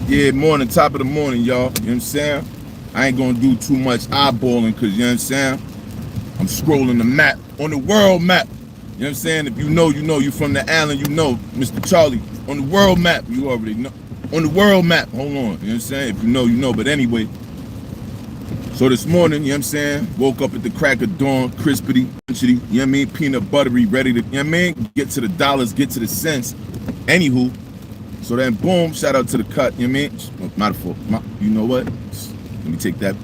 Yeah, morning, top of the morning, y'all. You know what I'm saying? I ain't gonna do too much eyeballing because, you know what I'm saying? I'm scrolling the map, on the world map. You know what I'm saying? If you know, you know. You from the island, you know. Mr. Charlie, on the world map, you already know. On the world map, hold on. You know what I'm saying? If you know, you know. But anyway, so this morning, you know what I'm saying? Woke up at the crack of dawn, crispity, you know what I mean? Peanut buttery, ready to, you know what I mean? Get to the dollars, get to the cents. Anywho, so then boom, shout out to the cut, you know what I mean? My fault. You know what? Let me take that.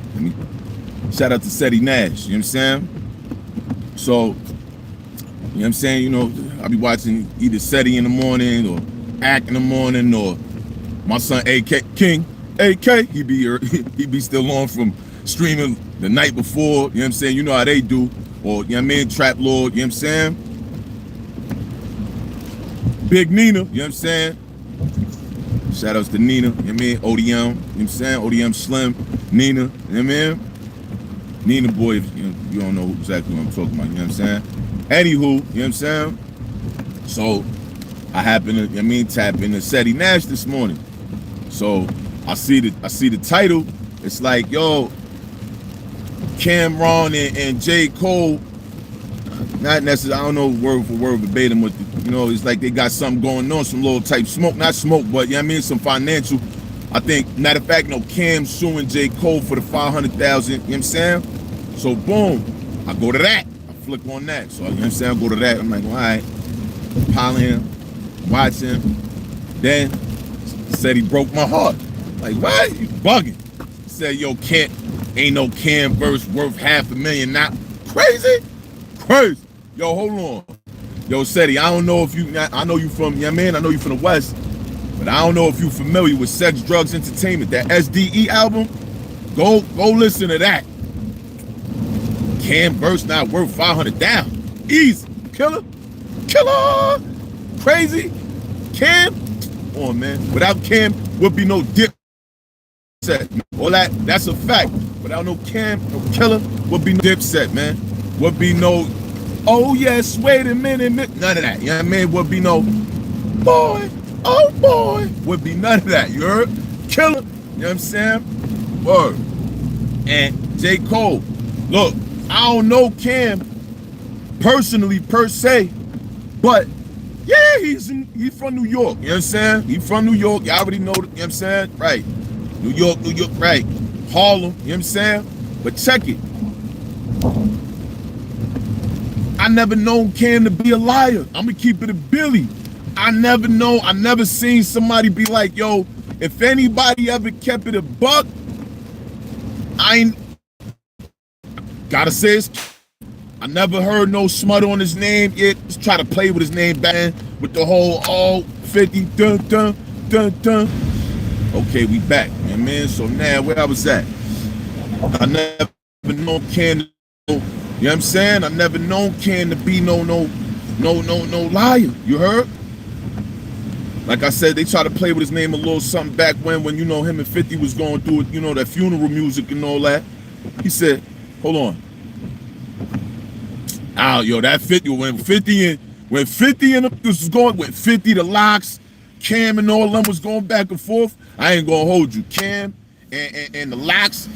Shout out to Seti Nash, you know what I'm saying? So, you know what I'm saying? You know, I be watching either Seti in the morning or Act in the morning, or my son AK King, AK, he be still on from streaming the night before, you know what I'm saying? You know how they do. Or, you know what I mean? Trap Lord, you know what I'm saying? Big Nina, you know what I'm saying? Shout outs to Nina, you know what I mean? ODM, you know what I'm saying? ODM Slim, Nina, you know what I mean? Nina boy, you don't know exactly what I'm talking about, you know what I'm saying? Anywho, you know what I'm saying? So I happen to, you know what I mean, tap into Seti Nash this morning. So I see the title. It's like, yo, Cameron and J. Cole, not necessarily, I don't know word for word verbatim, but you know, it's like they got something going on, some little type smoke, not smoke, but you know what I mean, some financial. I think, matter of fact, Cam suing J. Cole for the 500,000, you know what I'm saying? So boom, I go to that. I flick on that. So you know what I'm saying? I go to that. I'm like, well, all right, piling him, watch him. Then said he broke my heart. Like, what? You bugging? He said, yo, ain't no Cam verse worth $500,000. Not crazy? Crazy. Yo, hold on. Yo, Seti, I don't know if you, I know you from, you know what I mean? I know you from the West, but I don't know if you familiar with Sex, Drugs, Entertainment, that SDE album. Go listen to that. Cam verse not worth 500 down. Easy. Killer. Crazy. Cam. Come on, man. Without Cam, would be no dip set. All that's a fact. Without no Cam, no Killer, would be no dip set, man. Would be no, oh yes, wait a minute. None of that. You know what I mean? Would be no, boy, oh boy. Would be none of that. You heard? Killer. You know what I'm saying? Word. And J. Cole. Look, I don't know Cam personally per se, but yeah, he's from New York. You know what I'm saying? He's from New York. You already know, you know what I'm saying? Right. New York, right. Harlem, you know what I'm saying? But check it. I never known Cam to be a liar. I'm gonna keep it a Billy. I never seen somebody be like, yo, if anybody ever kept it a buck, I ain't gotta say it's, I never heard no smut on his name yet. Just try to play with his name back with the whole 50 dun dun dun dun. Okay, we back, you know what I mean? So now where I was at, I never known Ken, you know what I'm saying? I never known Ken to be no liar. You heard? Like I said, they try to play with his name a little something back when you know him and 50 was going through it, you know, that funeral music and all that. He said, hold on. Oh, yo, that 50 when 50 and this was going with 50, the Locks, Cam and all them was going back and forth. I ain't gonna hold you. Cam and the Locks,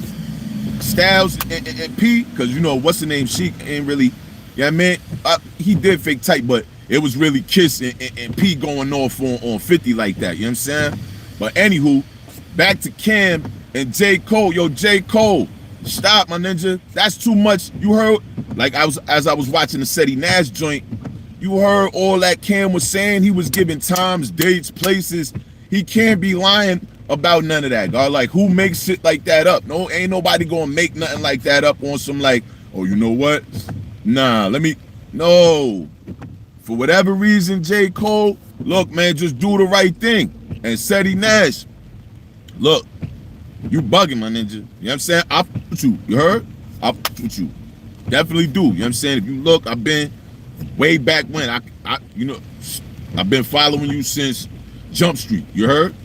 Styles and P, because you know what's the name? Sheik ain't really, yeah, man. He did fake tight, but it was really Kiss and P going off on 50 like that. You know what I'm saying? But anywho, back to Cam and J. Cole. Yo, J. Cole, stop, my ninja. That's too much. You heard? Like as I was watching the Seti Nash joint, you heard all that Cam was saying. He was giving times, dates, places. He can't be lying about none of that, God. Like, who makes shit like that up? No, ain't nobody gonna make nothing like that up on some like, oh, you know what? Nah, no. For whatever reason, J. Cole, look, man, just do the right thing. And Seti Nash, look, you bugging, my ninja. You know what I'm saying? I'll put you. You heard? I'll put you. Definitely do. You know what I'm saying? If you look, I've been way back when. I've been following you since Jump Street. You heard?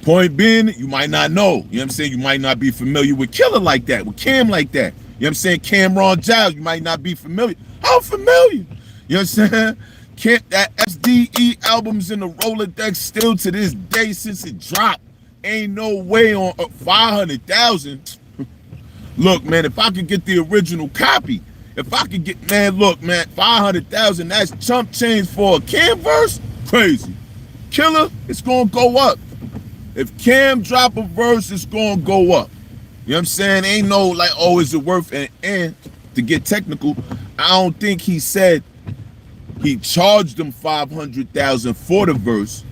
Point being, you might not know. You know what I'm saying? You might not be familiar with Killer like that, with Cam like that. You know what I'm saying? Cameron Giles, you might not be familiar. I'm familiar. You know what I'm saying? That SDE album's in the Rolodex still to this day since it dropped. Ain't no way on 500,000. Look, man, if I could get the original copy, if I could get, man, look, man, 500,000, that's chump change for a Cam verse? Crazy. Killer, it's gonna go up. If Cam drop a verse, it's gonna go up. You know what I'm saying? Ain't no like, oh, is it worth it? And to get technical, I don't think he said he charged them 500,000 for the verse.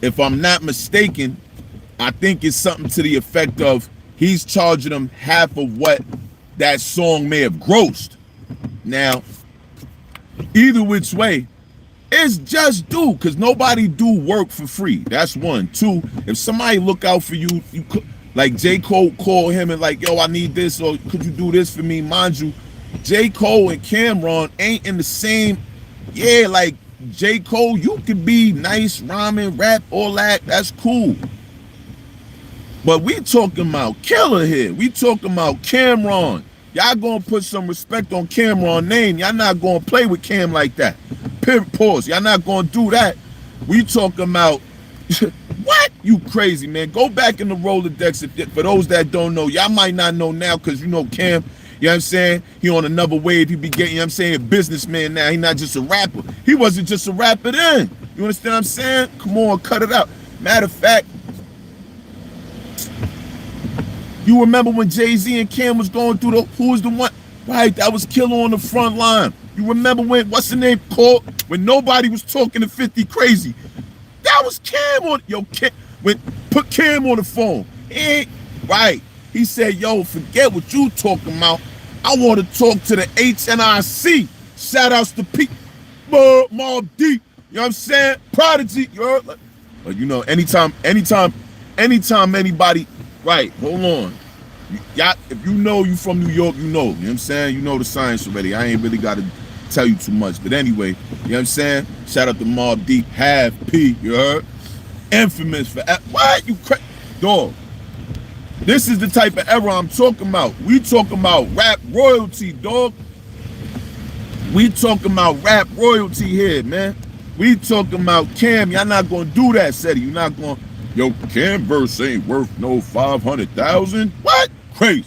If I'm not mistaken, I think it's something to the effect of he's charging them half of what that song may have grossed. Now, either which way, it's just due, because nobody do work for free. That's one. Two, if somebody look out for you, you could, like J. Cole called him and like, yo, I need this, or could you do this for me? Mind you, J. Cole and Cam'ron ain't in the same, yeah, like J. Cole, you could be nice, rhyming, rap, all that, that's cool. But we talking about Killer here. We talking about Cam'ron. Y'all gonna put some respect on Cam'ron's name. Y'all not gonna play with Cam like that. Pause. Y'all not gonna do that. We talking about what? You crazy, man. Go back in the Rolodex. For those that don't know, y'all might not know now because you know Cam, you know what I'm saying? He on another wave. He be getting, you know what I'm saying, a businessman now. He not just a rapper. He wasn't just a rapper then. You understand what I'm saying? Come on, cut it out. Matter of fact, you remember when Jay-Z and Cam was going through who was the one? Right, that was Killer on the front line. You remember when, what's the name called? When nobody was talking to 50 Crazy. That was Cam on, yo, Cam, when, put Cam on the phone. Right. He said, yo, forget what you talking about. I want to talk to the HNIC. Shout outs to Pete, Mobb Deep. You know what I'm saying? Prodigy. You heard? But you know, anytime anybody, right, hold on. Y'all, if you know you from New York, you know what I'm saying? You know the science already. I ain't really got to tell you too much. But anyway, you know what I'm saying? Shout out to Mobb Deep, Half P, you heard? Infamous for, what? You dog. This is the type of era I'm talking about. We talking about rap royalty, dog. We talking about rap royalty here, man. We talking about Cam. Y'all not gonna do that, Seti. You're not gonna, yo, Cam verse ain't worth no 500,000. What? Crazy.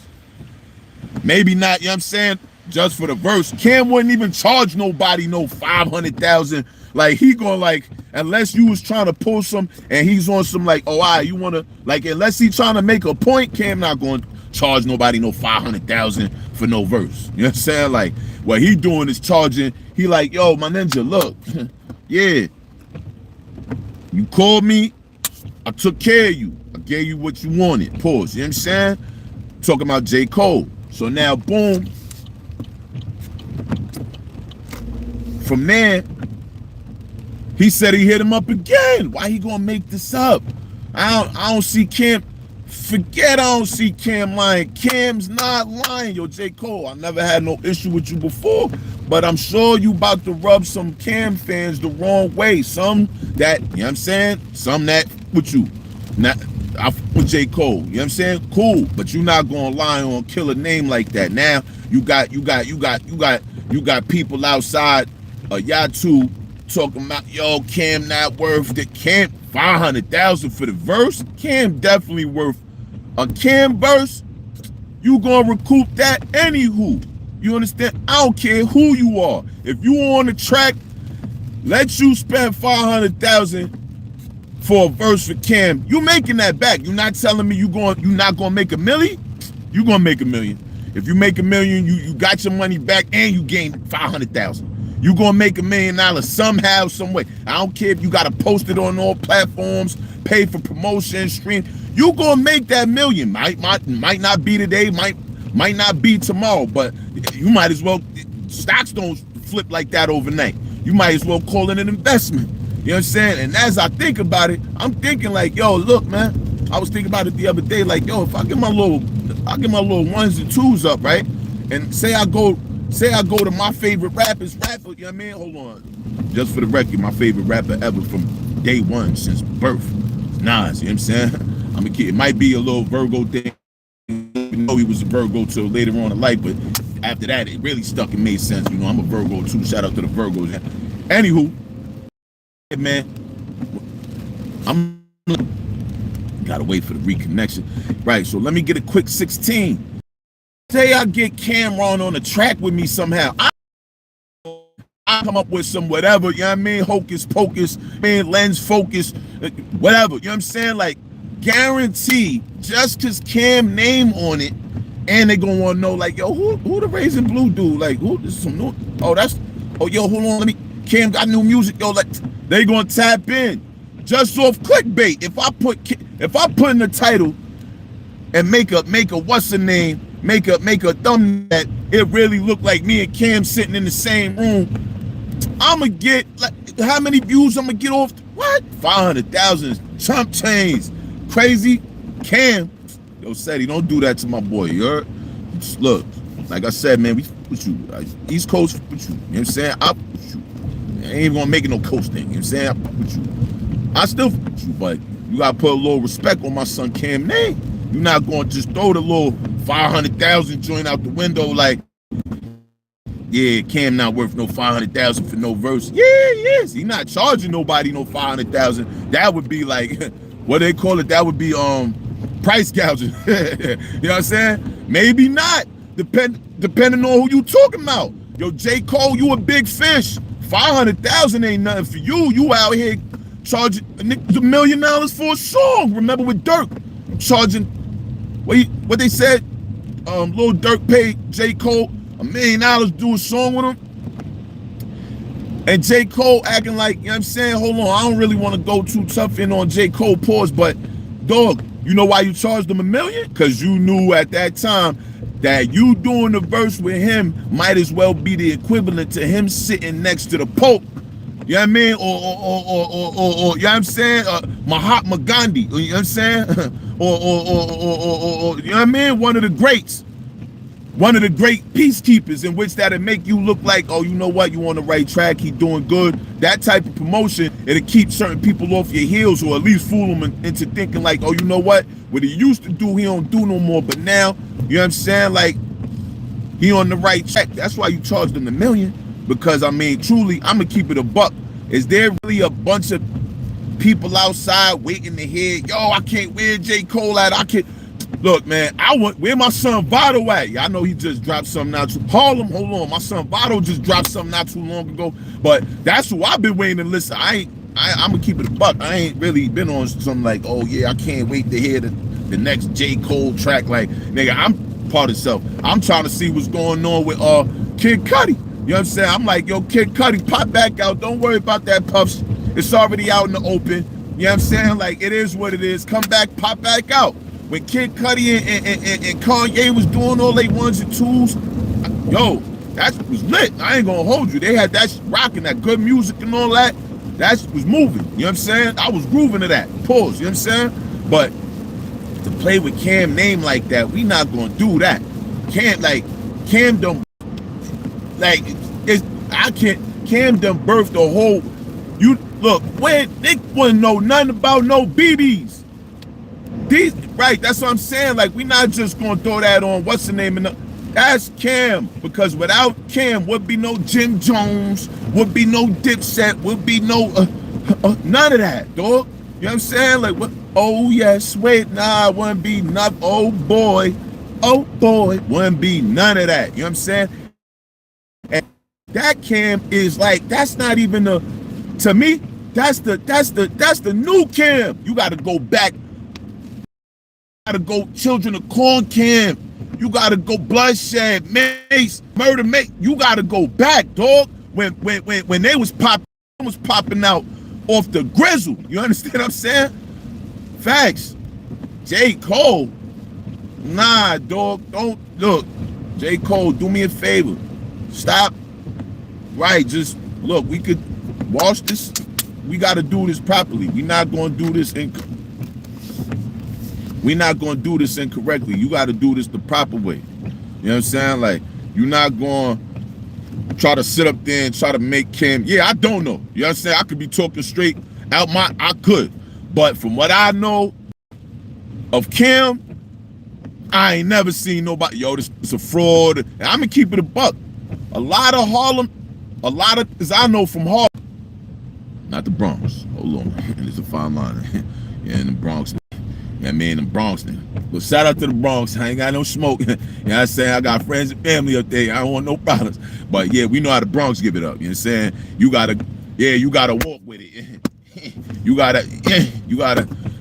Maybe not, you know what I'm saying? Just for the verse. Cam wouldn't even charge nobody no 500,000. Like, he gonna, like, unless you was trying to pull some and he's on some, like, oh, all right, you wanna, like, unless he trying to make a point, Cam not gonna charge nobody no 500,000 for no verse. You know what I'm saying? Like, what he doing is charging, he like, yo, my ninja, look, yeah, you called me, I took care of you. I gave you what you wanted. Pause. You know what I'm saying? Talking about J. Cole. So now, boom. From there, he said he hit him up again. Why he gonna make this up? I don't see Cam. Forget I don't see Cam lying. Cam's not lying. Yo, J. Cole, I never had no issue with you before, but I'm sure you about to rub some Cam fans the wrong way. Some that, you know what I'm saying? Some that with you. Not I with J. Cole. You know what I'm saying? Cool. But you're not gonna lie on Killer name like that. Now you got people outside y'all two talking about, yo, Cam not worth the Cam 500,000 for the verse. Cam definitely worth a Cam verse. You gonna recoup that anywho. You understand? I don't care who you are. If you on the track, let you spend 500,000 for a verse for Cam. You making that back. You're not telling me you not gonna make $1 million. You gonna make $1 million. If you make $1 million, you got your money back and you gain 500,000. You gonna make $1 million somehow, some way. I don't care if you gotta post it on all platforms, pay for promotion, stream. You gonna make that $1 million. Might not be today, might not be tomorrow, but you might as well. Stocks don't flip like that overnight. You might as well call it an investment. You know what I'm saying? And as I think about it, I'm thinking like, yo, look, man. I was thinking about it the other day, like, yo, if I get my little ones and twos up, right? And say I go to my favorite rapper, you know what I mean? Hold on. Just for the record, my favorite rapper ever from day one, since birth, Nas, you know what I'm saying? I'm a kid. It might be a little Virgo thing. You know he was a Virgo till later on in life, but after that, it really stuck and made sense. You know, I'm a Virgo too. Shout out to the Virgos. Anywho, man, I'm Gotta wait for the reconnection. Right, so let me get a quick 16. Say I get Cameron on the track with me somehow. I come up with some whatever, you know what I mean? Hocus pocus, man, lens focus, whatever, you know what I'm saying? Like, guarantee, just because Cam name on it, and they gonna wanna know, like, yo, who the Raising Blue dude? Like, who, this is some new, yo, hold on, Cam got new music, yo, like, they gonna tap in. Just off clickbait. If I put in the title and make a what's the name, make a thumbnail that it really look like me and Cam sitting in the same room, I'ma get, like, how many views I'ma get off? What? 500,000 chump chains. Crazy. Cam, yo, Seti, don't do that to my boy. You heard? Look, like I said, man, we with you. East Coast with you. You know what I'm saying? I with you. I ain't even gonna make it no coast thing. You know what I'm saying? I with you. I still with you, but you gotta put a little respect on my son Cam name. You're not gonna just throw the little 500,000 joint out the window like, yeah, Cam not worth no 500,000 for no verse. Yeah, he is. He not charging nobody no 500,000. That would be like, what they call it? That would be price gouging. You know what I'm saying? Maybe not. Depending on who you talking about. Yo, J. Cole, you a big fish. 500,000 ain't nothing for you. You out here charging $1 million for a song. Remember with Dirk charging what they said? Lil Durk paid J. Cole $1 million to do a song with him. And J. Cole acting like, you know what I'm saying? Hold on, I don't really want to go too tough in on J. Cole, pause, but dog, you know why you charged him $1 million? Because you knew at that time that you doing the verse with him might as well be the equivalent to him sitting next to the Pope. You know what I mean? Or you know what I'm saying? Mahatma Gandhi, you know what I'm saying? or you know what I mean? One of the greats. One of the great peacekeepers, in which that'll make you look like, oh, you know what, you on the right track, he doing good. That type of promotion, it'll keep certain people off your heels, or at least fool them into thinking like, oh, you know what he used to do, he don't do no more, but now, you know what I'm saying, like, he on the right track. That's why you charged him $1 million, because, I mean, truly, I'm gonna keep it a buck. Is there really a bunch of people outside waiting to hear, yo, I can't wear J. Cole at, I can't. Look, man, where my son Vado at? I know he just dropped something out too. Harlem, hold on. My son Vado just dropped something not too long ago. But that's who I've been waiting to listen. I'm gonna keep it a buck. I ain't really been on something like, oh yeah, I can't wait to hear the next J. Cole track. Like, nigga, I'm part of self. I'm trying to see what's going on with Kid Cudi. You know what I'm saying? I'm like, yo, Kid Cudi, pop back out. Don't worry about that, Puffs. It's already out in the open. You know what I'm saying? Like, it is what it is. Come back, pop back out. When Kid Cudi and Kanye was doing all they ones and twos, yo, that was lit. I ain't gonna hold you. They had that rocking, that good music and all that. That was moving. You know what I'm saying? I was grooving to that. Pause. You know what I'm saying? But to play with Cam name like that, we not gonna do that. Cam done, like, Cam done birthed the whole. You look, when they wouldn't know nothing about no BBs. These, right, that's what I'm saying. Like, we not just gonna throw that on what's the name, that's Cam, because without Cam would be no Jim Jones, would be no Dipset, would be no none of that, dog. You know what I'm saying? Like, what? Oh yes, wait, nah, wouldn't be nothing. Oh boy, wouldn't be none of that. You know what I'm saying? And that Cam is like, that's not even the, to me, that's the new Cam. You got to go back. You gotta go Children of Corn Cam. You gotta go Bloodshed, Mace, Murder Mace. You gotta go back, dog. When they was popping out off the grizzle. You understand what I'm saying? Facts. J. Cole. Nah, dog. Don't look. J. Cole, do me a favor. Stop. Right, just look, we could wash this. We gotta do this properly. We're not gonna do this We're not going to do this incorrectly. You got to do this the proper way. You know what I'm saying? Like, you're not going to try to sit up there and try to make Cam. Yeah, I don't know. You know what I'm saying? I could be talking straight out I could. But from what I know of Cam, I ain't never seen nobody, yo, this is a fraud. And I'm going to keep it a buck. A lot of Harlem, as I know from Harlem, not the Bronx. Hold on. There's a fine line. Yeah, in the Bronx. I mean, the Bronx now. But shout out to the Bronx. I ain't got no smoke. You know what I'm saying? I got friends and family up there. I don't want no problems. But yeah, we know how the Bronx give it up. You know what I'm saying? You gotta walk with it. you gotta,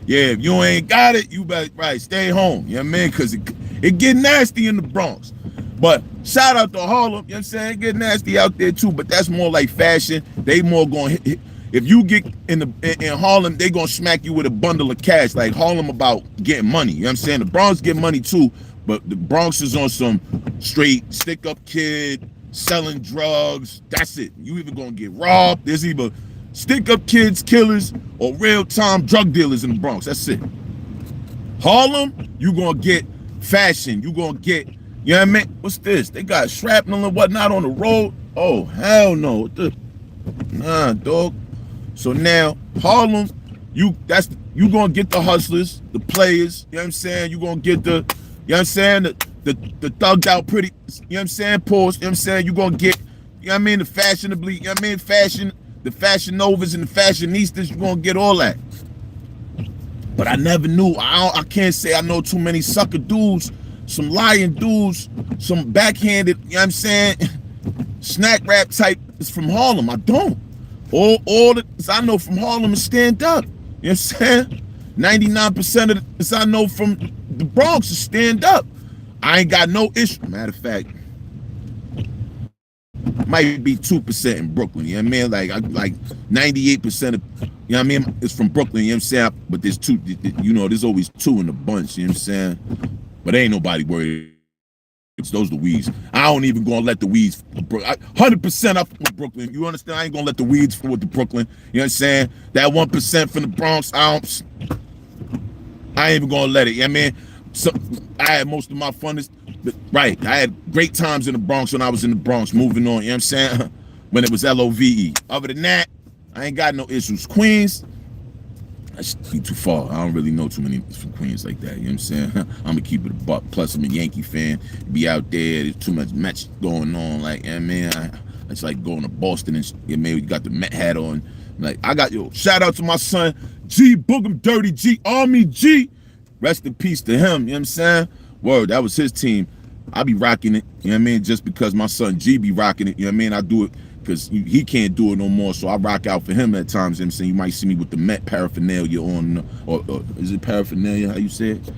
if you ain't got it, you better, stay home. You know what I mean? Because it get nasty in the Bronx. But shout out to Harlem. You know what I'm saying? It get nasty out there too, but that's more like fashion. They more going to hit. If you get in Harlem, they gonna smack you with a bundle of cash. Like Harlem about getting money. You know what I'm saying? The Bronx get money too, but the Bronx is on some straight stick-up kid, selling drugs. That's it. You either gonna get robbed. There's either stick-up kids, killers, or real-time drug dealers in the Bronx. That's it. Harlem, you gonna get fashion. You gonna get, you know what I mean? What's this? They got shrapnel and whatnot on the road. Oh, hell no. Nah, dog. So now Harlem, you gonna get the hustlers, the players, you know what I'm saying? You gonna get the, you know what I'm saying, the thugged out pretty, you know what I'm saying, post, you know what I'm saying? You gonna get, you know what I mean, the fashionably, you know what I mean, the fashion novas and the fashionistas, you gonna get all that. But I never knew, I can't say I know too many sucker dudes, some lying dudes, some backhanded, you know what I'm saying, snack rap type is from Harlem. I don't. All the I know from Harlem is stand up. You know what I'm saying? 99% of the I know from the Bronx is stand up. I ain't got no issue. Matter of fact, might be 2% in Brooklyn. You know what I mean? Like 98% of, you know what I mean, it's from Brooklyn. You know what I'm saying? But there's two, you know, there's always two in the bunch. You know what I'm saying? But ain't nobody worried. Those are the weeds. I don't even gonna let the weeds. 100% up with Brooklyn. You understand? I ain't gonna let the weeds fool with the Brooklyn. You know what I'm saying? That 1% from the Bronx, I ain't even gonna let it. You know what I mean? So I had most of my funnest. Right. I had great times in the Bronx when I was in the Bronx. Moving on. You know what I'm saying? When it was LOVE. Other than that, I ain't got no issues. Queens, that's be too far. I don't really know too many from Queens like that. You know what I'm saying? I'm gonna keep it a buck. Plus, I'm a Yankee fan. Be out there. There's too much Mets going on. Like, yeah, man, it's like going to Boston and maybe you got the Met hat on. Like, I got shout out to my son G Boogum Dirty G Army G. Rest in peace to him. You know what I'm saying? Word, that was his team. I be rocking it. You know what I mean? Just because my son G be rocking it. You know what I mean? I do it because he can't do it no more, so I rock out for him at times. You know what I'm saying? You might see me with the Met paraphernalia on, or is it paraphernalia? How you say it?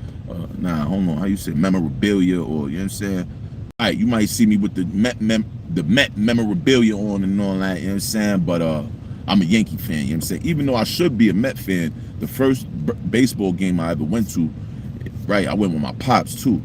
Nah, hold on. How you say it? Memorabilia, or you know what I'm saying? All right, you might see me with the Met memorabilia on and all that. You know what I'm saying? But I'm a Yankee fan. You know what I'm saying? Even though I should be a Met fan, the first baseball game I ever went to, right? I went with my pops too.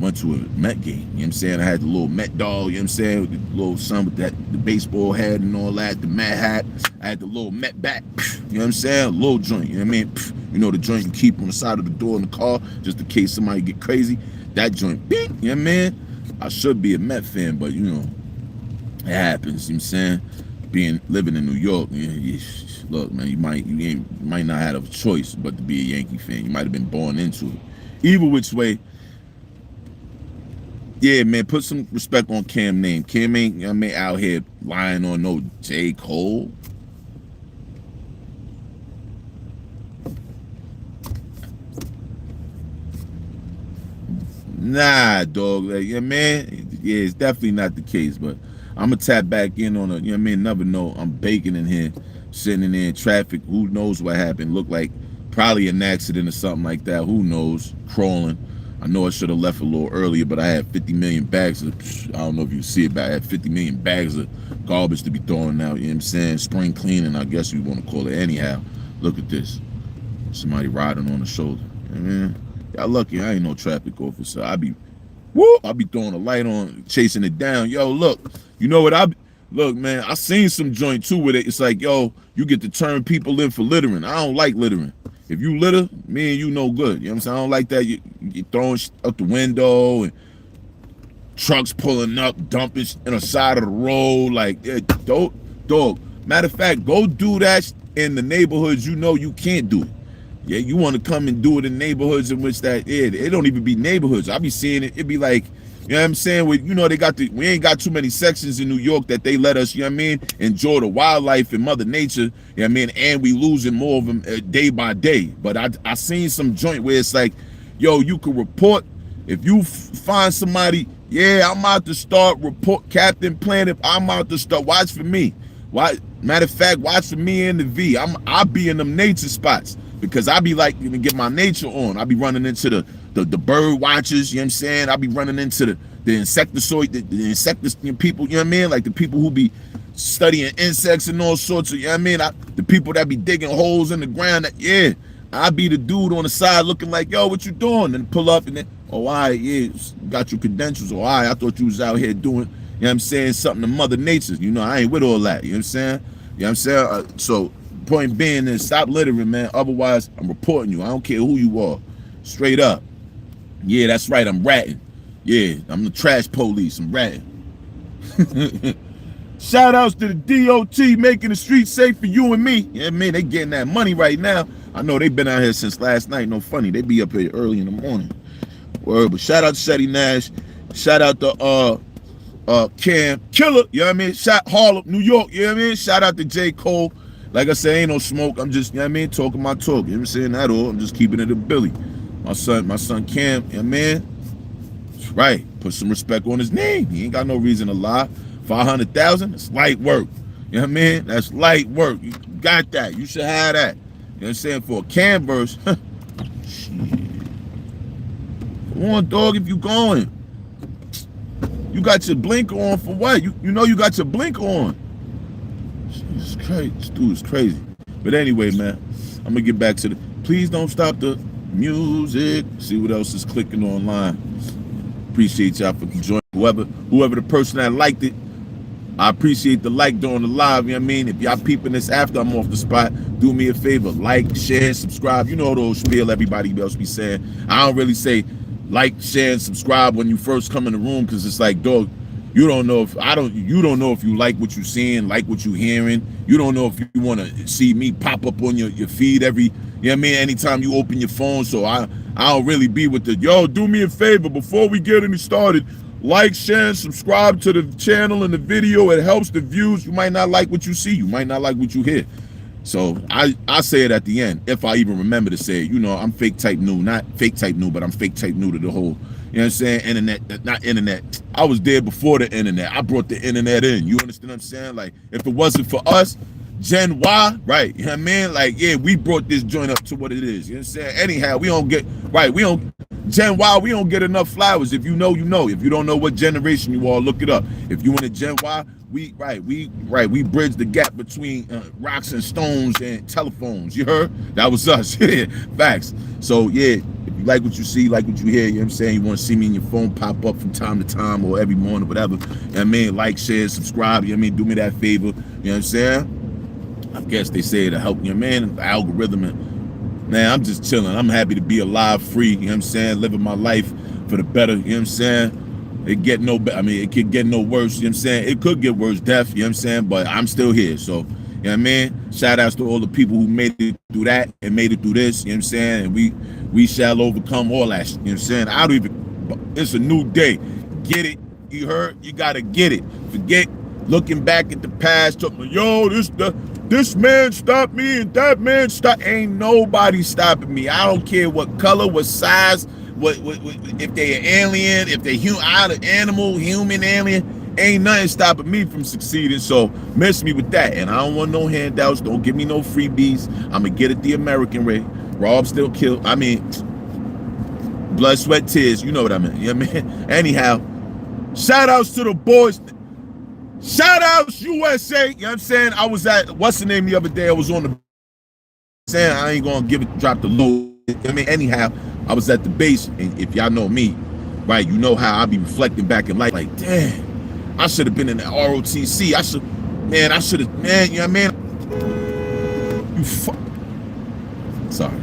Went to a Met game, you know what I'm saying? I had the little Met doll, you know what I'm saying? The little son with the baseball hat and all that, the Met hat. I had the little Met bat, you know what I'm saying? A little joint, you know what I mean? You know the joint you keep on the side of the door in the car, just in case somebody get crazy. That joint, you know what I mean? I should be a Met fan, but you know, it happens, you know what I'm saying? Living in New York, look, man, you might not have a choice but to be a Yankee fan. You might have been born into it. Either which way, yeah, man, put some respect on Cam name. Cam ain't, you know what I mean, out here lying on no J. Cole. Nah, dog. Like, yeah, man. Yeah, it's definitely not the case, but I'm going to tap back in on a, you know what I mean, never know. I'm baking in here, sitting in there in traffic. Who knows what happened? Looked like probably an accident or something like that. Who knows? Crawling. I know I should have left a little earlier, but I had 50 million bags of, I don't know if you see it, but I had 50 million bags of garbage to be throwing out, you know what I'm saying? Spring cleaning, I guess you want to call it. Anyhow, look at this. Somebody riding on the shoulder. You know what I mean? Y'all lucky I ain't no traffic officer. I be throwing a light on, chasing it down. Yo, look, you know what look, man, I seen some joint too with it. It's like, yo, you get to turn people in for littering. I don't like littering. If you litter, me and you no good. You know what I'm saying? I don't like that. You throwing out the window and trucks pulling up, dumping in the side of the road. Like, yeah, dog. Matter of fact, go do that in the neighborhoods you know you can't do it. Yeah, you want to come and do it in neighborhoods in which that, yeah, it don't even be neighborhoods. I be seeing it. It be like You know what I'm saying? We ain't got too many sections in New York that they let us, you know what I mean, enjoy the wildlife and Mother Nature, you know what I mean, and we losing more of them day by day. But I seen some joint where it's like, yo, you could report if you find somebody, yeah, I'm out to start report Captain Planet, I'm out to start, watch for me. Matter of fact, watch for me and the V. I'll be in them nature spots because I be like, get my nature on. I be running into the bird watchers, you know what I'm saying? I be running into the insectoid, the insecticide people, you know what I mean? Like the people who be studying insects and all sorts of, you know what I mean? The people that be digging holes in the ground, I be the dude on the side looking like, yo, what you doing? And pull up and then, oh, all right, yeah, got your credentials. Oh, all right, I thought you was out here doing, you know what I'm saying, something to Mother Nature. You know, I ain't with all that, you know what I'm saying? You know what I'm saying? So point being is stop littering, man. Otherwise, I'm reporting you. I don't care who you are. Straight up. Yeah, that's right. I'm ratting. Yeah, I'm the trash police. I'm ratting. Shout outs to the DOT making the streets safe for you and me. Yeah, you know I mean, they getting that money right now. I know they've been out here since last night. No funny. They be up here early in the morning. Word, but shout out to Shetty Nash. Shout out to Cam Killer. You know what I mean? Harlem, New York. You know what I mean? Shout out to J. Cole. Like I said, ain't no smoke. I'm just, you know what I mean, talking my talk. You know what I'm saying? That all. I'm just keeping it a Billy. My son Cam, you know what I mean? That's right. Put some respect on his name. He ain't got no reason to lie. 500,000, it's light work. You know what I mean? That's light work. You got that. You should have that. You know what I'm saying? For a Cam verse, shit. Come on, dog, if you going. You got your blinker on for what? You know you got your blinker on. Jesus Christ, this dude is crazy. But anyway, man, I'm gonna get back to the, please don't stop the music. See what else is clicking online. Appreciate y'all for joining. Whoever the person that liked it, I appreciate the like during the live, you know what I mean? If y'all peeping this after I'm off the spot, do me a favor, like, share, subscribe. You know those spiel everybody else be saying. I don't really say like, share, and subscribe when you first come in the room, because it's like, dog, you don't know if you like what you're seeing, like what you're hearing. You don't know if you want to see me pop up on your feed every, you know what I mean, anytime you open your phone. So I don't really be with the, yo, do me a favor before we get any started. Like, share, and subscribe to the channel and the video. It helps the views. You might not like what you see. You might not like what you hear. So I say it at the end, if I even remember to say it. You know, I'm fake type new, not fake type new, but I'm fake type new to the whole, you know what I'm saying, internet, not internet. I was there before the internet. I brought the internet in. You understand what I'm saying? Like, if it wasn't for us, Gen Y, right, you know what I mean? Like, yeah, we brought this joint up to what it is. You know what I'm saying? Anyhow, Gen Y, we don't get enough flowers. If you know, you know. If you don't know what generation you are, look it up. If you in a Gen Y, we bridge the gap between rocks and stones and telephones. You heard? That was us. Facts. So yeah, if you like what you see, like what you hear, you know what I'm saying, you want to see me in your phone pop up from time to time or every morning, whatever. You know what I mean? Like, share, subscribe, you know what I mean? Do me that favor. You know what I'm saying? I guess they say to help you, man, the algorithm. And man, I'm just chilling. I'm happy to be alive, free, you know what I'm saying? Living my life for the better, you know what I'm saying? It get no better. I mean, it could get no worse, you know what I'm saying? It could get worse, death, you know what I'm saying? But I'm still here. So, you know what I mean? Shout outs to all the people who made it through that and made it through this, you know what I'm saying? And we shall overcome all that, you know what I'm saying? I don't even, it's a new day. Get it? You heard? You gotta get it. Forget looking back at the past, talking, yo, this man stopped me and that man stopped. Ain't nobody stopping me. I don't care what color, what size, what if they an alien, if they animal, human, alien, ain't nothing stopping me from succeeding. So miss me with that. And I don't want no handouts. Don't give me no freebies. I'm gonna get it the American way. Rob still kill. I mean, blood, sweat, tears. You know what I mean. You know what I mean? Anyhow, shout outs to the boys. Shout outs USA. You know what I'm saying? I was at, what's the name the other day? I was on the, saying I ain't gonna drop the load. I mean, anyhow, I was at the base, and if y'all know me, right, you know how I be reflecting back in life, like, damn, I should have been in the ROTC. I should have, man, you know what I mean? Sorry.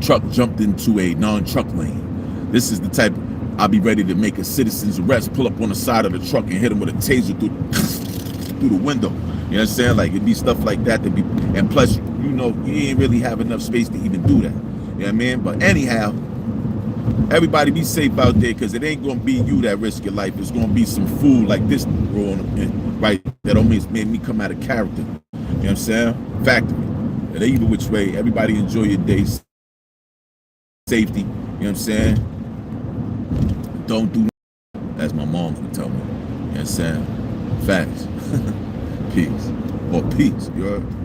Truck jumped into a non-truck lane. This is the type of, I'll be ready to make a citizen's arrest, pull up on the side of the truck and hit him with a taser through the window. You know what I'm saying? Like, it'd be stuff like that to be, and plus, you know, you ain't really have enough space to even do that. You know what I mean? But anyhow, Everybody be safe out there, because it ain't gonna be you that risk your life. It's gonna be some fool like this growing up, right? That almost made me come out of character. You know what I'm saying? Factory. And either which way, everybody enjoy your day. Safety. You know what I'm saying? Don't do, as my mom would tell me. You know what I'm saying? Facts. Peace. Or peace. You heard?